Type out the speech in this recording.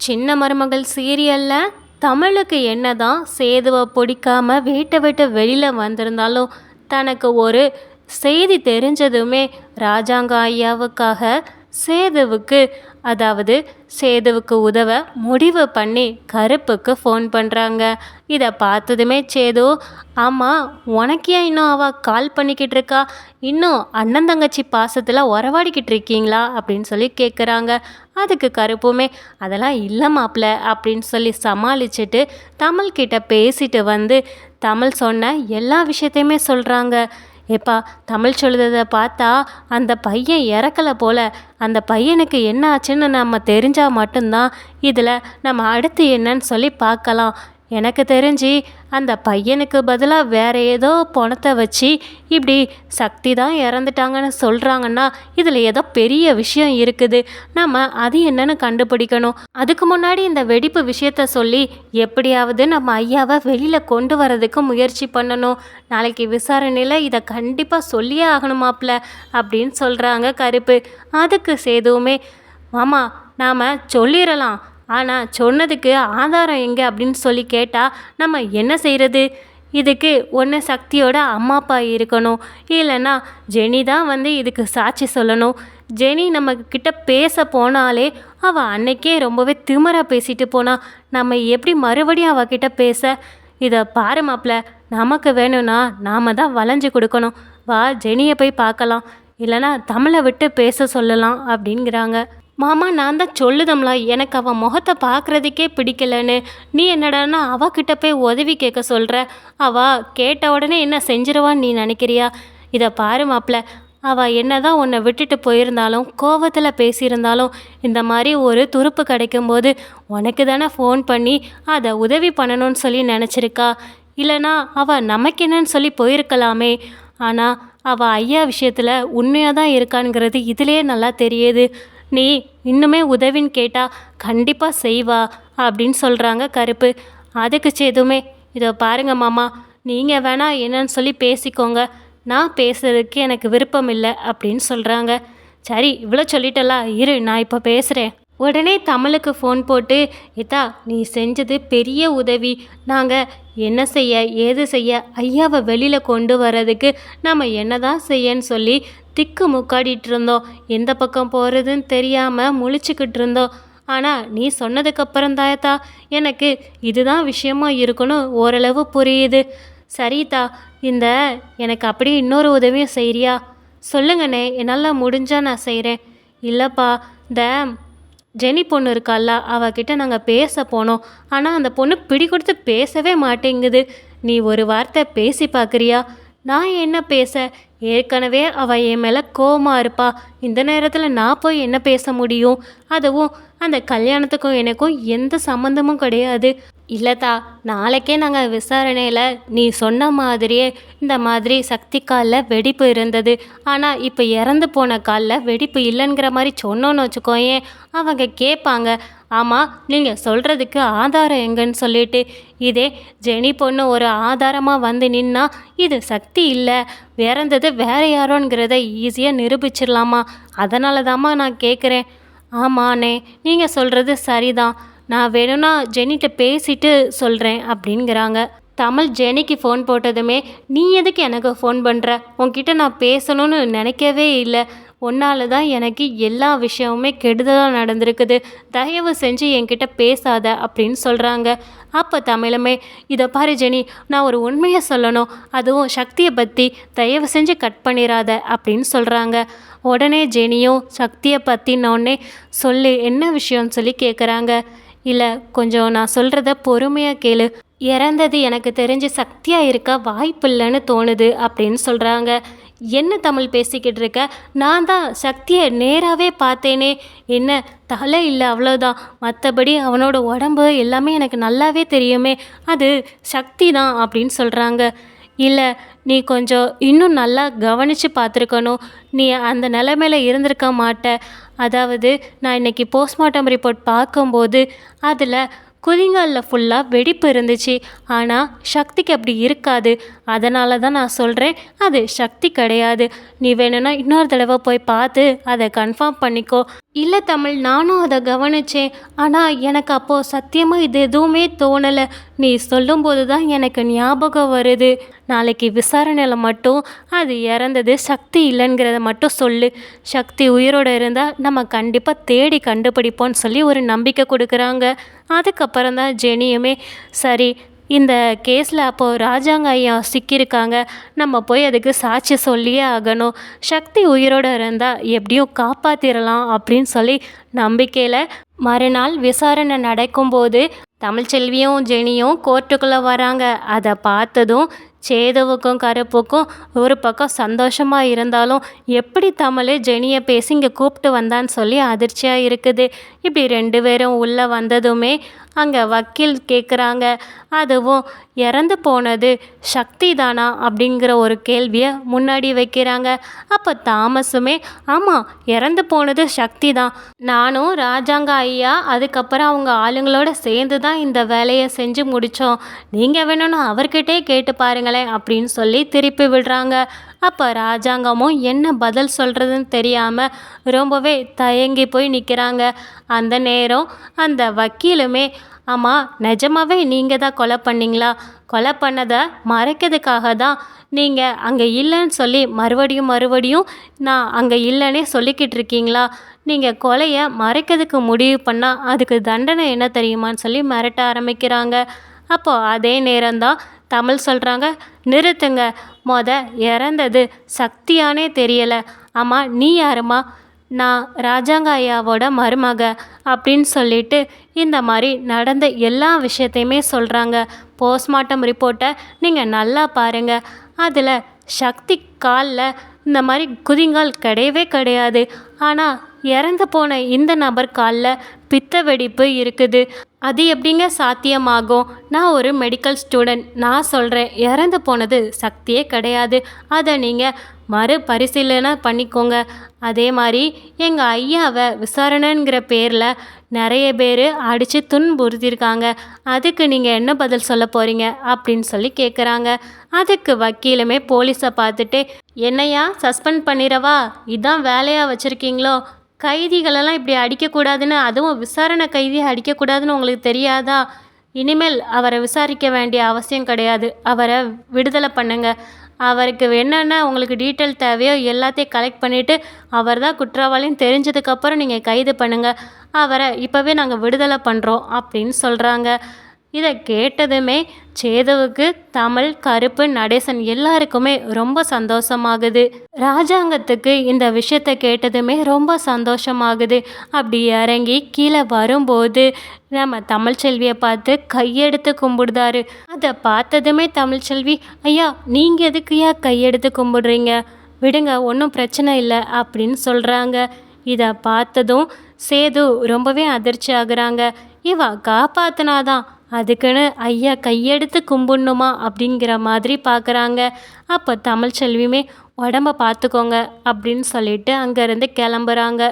சின்ன மருமகள் சீரியல்ல தமிழுக்கு என்னதான் சேதுவை பிடிக்காம வீட்டை விட்டு வெளியில் வந்திருந்தாலும் தனக்கு ஒரு செய்தி தெரிஞ்சதுமே ராஜாங்க ஐயாவுக்காக சேதுவுக்கு அதாவது சேதுவுக்கு உதவ முடிவு பண்ணி கருப்புக்கு ஃபோன் பண்ணுறாங்க. இதை பார்த்ததுமே சேது, ஆமாம் உனக்கு ஏன் இன்னும் அவள் கால் பண்ணிக்கிட்டு இருக்கா, இன்னும் அண்ணன் தங்கச்சி பாசத்தில் உறவாடிக்கிட்டு இருக்கீங்களா அப்படின்னு சொல்லி கேட்குறாங்க. அதுக்கு கருப்புமே, அதெல்லாம் இல்லை மாப்பிள்ள அப்படின்னு சொல்லி சமாளிச்சுட்டு தமிழ்கிட்ட பேசிட்டு வந்து தமிழ் சொன்ன எல்லா விஷயத்தையுமே சொல்கிறாங்க. ஏப்பா, தமிழ் சொல்லுறதை பார்த்தா அந்த பையன் இறக்கலை போல, அந்த பையனுக்கு என்ன ஆச்சுன்னு நம்ம தெரிஞ்சால் மட்டும்தான் இதில் நம்ம அடுத்து என்னன்னு சொல்லி பார்க்கலாம். எனக்கு தெரிஞ்சு அந்த பையனுக்கு பதிலாக வேற ஏதோ பணத்தை வச்சு இப்படி சக்தி தான் இறந்துட்டாங்கன்னு சொல்கிறாங்கன்னா இதில் ஏதோ பெரிய விஷயம் இருக்குது. நம்ம அது என்னன்னு கண்டுபிடிக்கணும். அதுக்கு முன்னாடி இந்த வெடிப்பு விஷயத்த சொல்லி எப்படியாவது நம்ம ஐயாவை வெளியில் கொண்டு வரதுக்கு முயற்சி பண்ணணும். நாளைக்கு விசாரணையில் இதை கண்டிப்பாக சொல்லியே ஆகணுமாப்ல அப்படின்னு சொல்கிறாங்க கருப்பு. அதுக்கு சேதுவுமே, மாமா நாம் சொல்லிடலாம், ஆனால் சொன்னதுக்கு ஆதாரம் எங்கே அப்படின்னு சொல்லி கேட்டால் நம்ம என்ன செய்கிறது? இதுக்கு ஒன்று சக்தியோட அம்மா அப்பா இருக்கணும், இல்லைன்னா ஜெனி தான் வந்து இதுக்கு சாட்சி சொல்லணும். ஜெனி நம்மக்கிட்ட பேச போனாலே அவள் அன்னைக்கே ரொம்பவே திமிராக பேசிட்டு போனா, நம்ம எப்படி மறுபடியும் அவகிட்ட பேச? இதை பாரு மாப்ள, நமக்கு வேணும்னா நாம் தான் வளைஞ்சு கொடுக்கணும். வா ஜெனியை போய் பார்க்கலாம், இல்லைனா தமிழை விட்டு பேச சொல்லலாம் அப்படிங்கிறாங்க. மாமா நான் தான் சொல்லுதம்ல, எனக்கு அவன் முகத்தை பார்க்குறதுக்கே பிடிக்கலன்னு, நீ என்னடான்னா அவகிட்ட போய் உதவி கேட்க சொல்கிற. அவள் கேட்ட உடனே என்ன செஞ்சிருவான்னு நீ நினைக்கிறியா? இதை பாரு மாப்ள, அவள் என்ன தான் உன்னை விட்டுட்டு போயிருந்தாலும் கோவத்தில் பேசியிருந்தாலும் இந்த மாதிரி ஒரு துருப்பு கிடைக்கும்போது உனக்கு தானே ஃபோன் பண்ணி அதை உதவி பண்ணணும்னு சொல்லி நினச்சிருக்கா. இல்லைனா அவள் நமக்கு என்னன்னு சொல்லி போயிருக்கலாமே. ஆனால் அவள் ஐயா விஷயத்தில் உண்மையாக தான் இருக்கானுங்கிறது இதிலே நல்லா தெரியுது. நீ இன்னுமே உதவின்னு கேட்டால் கண்டிப்பாக செய்வா அப்படின்னு சொல்கிறாங்க கருப்பு. அதுக்கு சேதுமே, இதை பாருங்க மாமா, நீங்கள் வேணா என்னன்னு சொல்லி பேசிக்கோங்க, நான் பேசுறதுக்கு எனக்கு விருப்பம் இல்லை அப்படின்னு சொல்கிறாங்க. சரி இவ்வளோ சொல்லிட்டலா, இரு நான் இப்போ பேசுகிறேன். உடனே தமிழுக்கு ஃபோன் போட்டு, இதா நீ செஞ்சது பெரிய உதவி, நாங்கள் என்ன செய்ய ஏது செய்ய ஐயாவை வெளியில் கொண்டு வர்றதுக்கு நம்ம என்ன தான் செய்யன்னு சொல்லி திக்கு முக்காடிட்டு இருந்தோம். எந்த பக்கம் போகிறதுன்னு தெரியாமல் முழிச்சுக்கிட்டு இருந்தோம். ஆனால் நீ சொன்னதுக்கப்புறம் தாயத்தா எனக்கு இதுதான் விஷயமா இருக்கணும் ஓரளவு புரியுது. சரிதா, இந்த எனக்கு அப்படியே இன்னொரு உதவியும் செய்கிறியா? சொல்லுங்கண்ணே, என்னால் முடிஞ்சால் நான் செய்கிறேன். இல்லைப்பா, இந்த ஜெனி பொண்ணு இருக்கால்ல, அவகிட்ட நாங்கள் பேச போனோம். ஆனால் அந்த பொண்ணு பிடி கொடுத்து பேசவே மாட்டேங்குது. நீ ஒரு வார்த்தை பேசி பார்க்குறியா? நான் என்ன பேச, ஏற்கனவே அவள் என் மேலே கோவமாக இருப்பா. இந்த நேரத்தில் நான் போய் என்ன பேச முடியும்? அதுவும் அந்த கல்யாணத்துக்கும் எனக்கும் எந்த சம்மந்தமும் கிடையாது. இல்லைத்தா, நாளைக்கே நாங்கள் விசாரணையில் நீ சொன்ன மாதிரியே இந்த மாதிரி சக்தி காலில் வெடிப்பு இருந்தது, ஆனால் இப்போ இறந்து போன காலில் வெடிப்பு இல்லைங்கிற மாதிரி சொன்னோன்னு வச்சுக்கோயேன், அவங்க கேட்பாங்க, ஆமாம் நீங்கள் சொல்கிறதுக்கு ஆதாரம் எங்கன்னு சொல்லிட்டு. இதே ஜெனி பொண்ணு ஒரு ஆதாரமாக வந்து நின்னா இது சக்தி இல்லை, இறந்தது வேற யாரோங்கிறத ஈஸியாக நிரூபிச்சிடலாமா? அதனால தாம்மா நான் கேட்குறேன். ஆமாண்ணே, நீங்கள் சொல்கிறது சரிதான், நான் வேணும்னா ஜெனிட்ட பேசிட்டு சொல்கிறேன் அப்படிங்கிறாங்க. தமிழ் ஜெனிக்கு ஃபோன் போட்டதுமே, நீ எதுக்கு எனக்கு ஃபோன் பண்ணுற? உன்கிட்ட நான் பேசணும்னு நினைக்கவே இல்லை. உன்னால தான் எனக்கு எல்லா விஷயமுமே கெடுதலாக நடந்திருக்குது. தயவு செஞ்சு என்கிட்ட பேசாத அப்படின்னு சொல்கிறாங்க. அப்போ தமிழுமே, இதை பாரு ஜெனி, நான் ஒரு உண்மையை சொல்லணும், அதுவும் சக்தியை பற்றி, தயவு செஞ்சு கட் பண்ணிடாத அப்படின்னு சொல்கிறாங்க. உடனே ஜெனியும் சக்தியை பற்றினோடனே சொல்லு என்ன விஷயம்னு சொல்லி கேட்குறாங்க. இல்லை கொஞ்சம் நான் சொல்கிறத பொறுமையாக கேளு, இறந்தது எனக்கு தெரிஞ்சு சக்தியாக இருக்க வாய்ப்பில்லைன்னு தோணுது அப்படின்னு சொல்கிறாங்க. என்ன தமிழ் பேசிக்கிட்டு இருக்க? நான் தான் சக்தியை நேராகவே பார்த்தேனே, என்ன தலை இல்லை அவ்வளோதான், மற்றபடி அவனோட உடம்பு எல்லாமே எனக்கு நல்லாவே தெரியுமே, அது சக்தி தான் அப்படின்னு சொல்கிறாங்க. இல்லை நீ கொஞ்சம் இன்னும் நல்லா கவனித்து பார்த்துருக்கணும், நீ அந்த நிலைமையில இருந்திருக்க மாட்ட. அதாவது நான் இன்றைக்கி போஸ்ட்மார்ட்டம் ரிப்போர்ட் பார்க்கும்போது அதில் குதிங்காலில் ஃபுல்லாக வெடிப்பு இருந்துச்சு. ஆனால் சக்திக்கு அப்படி இருக்காது. அதனால தான் நான் சொல்கிறேன், அது சக்தி கிடையாது. நீ வேணும்னா இன்னொரு தடவை போய் பார்த்து அதை கன்ஃபார்ம் பண்ணிக்கோ. இல்லை தமிழ், நானும் அதை கவனித்தேன். ஆனால் எனக்கு அப்போது சத்தியமாக இது எதுவுமே தோணலை. நீ சொல்லும்போது தான் எனக்கு ஞாபகம் வருது. நாளைக்கு விசாரணையில் மட்டும் அது இறந்தது சக்தி இல்லைங்கிறத மட்டும் சொல்லு. சக்தி உயிரோடு இருந்தால் நம்ம கண்டிப்பாக தேடி கண்டுபிடிப்போம்னு சொல்லி ஒரு நம்பிக்கை கொடுக்குறாங்க. அதுக்கப்புறம் தான் ஜெனியுமே சரி, இந்த கேஸில் அப்போது ராஜாங்க ஐயா சிக்கியிருக்காங்க, நம்ம போய் அதுக்கு சாட்சி சொல்லியே ஆகணும். சக்தி உயிரோடு இருந்தால் எப்படியும் காப்பாற்றிடலாம் அப்படின்னு சொல்லி நம்பிக்கையில் மறுநாள் விசாரணை நடக்கும்போது தமிழ்ச்செல்வியும் ஜெனியும் கோர்ட்டுக்குள்ளே வராங்க. அதை பார்த்ததும் சேதுவுக்கும் கருப்புக்கும் ஒரு பக்கம் சந்தோஷமாக இருந்தாலும் எப்படி தமிழ் ஜெனியை பேசி இங்கே கூப்பிட்டு வந்தான்னு சொல்லி அதிர்ச்சியாக இருக்குது. இப்படி 2 பேரும் உள்ளே வந்ததுமே அங்கே வக்கீல் கேட்குறாங்க, அதுவும் இறந்து போனது சக்தி தானா அப்படிங்கிற ஒரு கேள்வியை முன்னாடி வைக்கிறாங்க. அப்போ தாமஸுமே ஆமாம், இறந்து போனது சக்தி தான். நானும் ராஜாங்க ஐயா அதுக்கப்புறம் அவங்க ஆளுங்களோட சேர்ந்து தான் இந்த வேலையை செஞ்சு முடித்தோம். நீங்கள் வேணும்னு அவர்கிட்டே கேட்டு பாருங்களேன் அப்படின்னு சொல்லி திருப்பி விடுறாங்க. அப்போ ராஜாங்கமும் என்ன பதில் சொல்கிறதுன்னு தெரியாமல் ரொம்பவே தயங்கி போய் நிற்கிறாங்க. அந்த நேரம் அந்த வக்கீலுமே ஆமாம், நிஜமாவே நீங்கள் தான் கொலை பண்ணீங்களா? கொலை பண்ணதை மறைக்கிறதுக்காக தான் நீங்கள் அங்கே இல்லைன்னு சொல்லி மறுபடியும் நான் அங்கே இல்லைன்னே சொல்லிக்கிட்டு இருக்கீங்களா? நீங்கள் கொலையை மறைக்கிறதுக்கு முடிவு பண்ணால் அதுக்கு தண்டனை என்ன தெரியுமான்னு சொல்லி மிரட்ட ஆரம்பிக்கிறாங்க. அப்போது அதே நேரம்தான் தமிழ் சொல்கிறாங்க, நிறுத்துங்க, இறந்தது சக்தியானே தெரியலை. ஆமாம், நீ யாருமா? நான் ராஜாங்க ஐயாவோட மருமக அப்படின்னு சொல்லிட்டு இந்த மாதிரி நடந்த எல்லா விஷயத்தையுமே சொல்கிறாங்க. போஸ்ட்மார்ட்டம் ரிப்போர்ட்டை நீங்கள் நல்லா பாருங்கள். அதில் சக்தி காலில் இந்த மாதிரி குதிங்கால் கிடையவே கிடையாது. ஆனால் இறந்து போன இந்த நபர் காலில் பித்த வெடிப்பு இருக்குது. அது எப்படிங்க சாத்தியமாகும்? நான் ஒரு மெடிக்கல் ஸ்டூடெண்ட், நான் சொல்கிறேன், இறந்து போனது சக்தியே கிடையாது. அதை நீங்கள் மறுபரிசீலனை பண்ணிக்கோங்க. அதே மாதிரி எங்கள் ஐயாவை விசாரணைங்கிற பேரில் நிறைய பேர் அடித்து துன்புறுத்தியிருக்காங்க. அதுக்கு நீங்கள் என்ன பதில் சொல்ல போகிறீங்க அப்படின்னு சொல்லி கேட்குறாங்க. அதுக்கு வக்கீலுமே போலீஸை பார்த்துட்டு, என்னையா சஸ்பெண்ட் பண்ணிடவா? இதான் வேலையாக வச்சுருக்கீங்களோ? கைதிகளெல்லாம் இப்படி அடிக்கக்கூடாதுன்னு, அதுவும் விசாரணை கைதியை அடிக்கக்கூடாதுன்னு உங்களுக்கு தெரியாதா? இனிமேல் அவரை விசாரிக்க வேண்டிய அவசியம் கிடையாது. அவரை விடுதலை பண்ணுங்க. அவருக்கு என்னென்ன உங்களுக்கு டீட்டெயில் தேவையோ எல்லாத்தையும் கலெக்ட் பண்ணிவிட்டு அவர் தான் குற்றவாளின்னு தெரிஞ்சதுக்கப்புறம் நீங்கள் கைது பண்ணுங்கள். அவரை இப்போவே நாங்கள் விடுதலை பண்ணுறோம் அப்படின்னு சொல்கிறாங்க. இதை கேட்டதுமே சேதுவுக்கு, தமிழ், கருப்பு, நடேசன் எல்லாருக்குமே ரொம்ப சந்தோஷமாகுது. ராஜாங்கத்துக்கு இந்த விஷயத்தை கேட்டதுமே ரொம்ப சந்தோஷமாகுது. அப்படி இறங்கி கீழே வரும்போது நம்ம தமிழ்ச்செல்வியை பார்த்து கையெடுத்து கும்பிடுதாரு. அதை பார்த்ததுமே தமிழ்ச்செல்வி, ஐயா நீங்கள் எதுக்குயா கையெடுத்து கும்பிடுறீங்க? விடுங்க, ஒன்றும் பிரச்சனை இல்லை அப்படின்னு சொல்கிறாங்க. இதை பார்த்ததும் சேது ரொம்பவே அதிர்ச்சி ஆகுறாங்க. இவ காப்பாத்தினாதான், அதுக்குன்னு ஐயா கையெடுத்து கும்பிடணுமா அப்படிங்கிற மாதிரி பார்க்குறாங்க. அப்போ தமிழ்ச்செல்வியுமே உடம்ப பார்த்துக்கோங்க அப்படின்னு சொல்லிட்டு அங்கேருந்து கிளம்புறாங்க.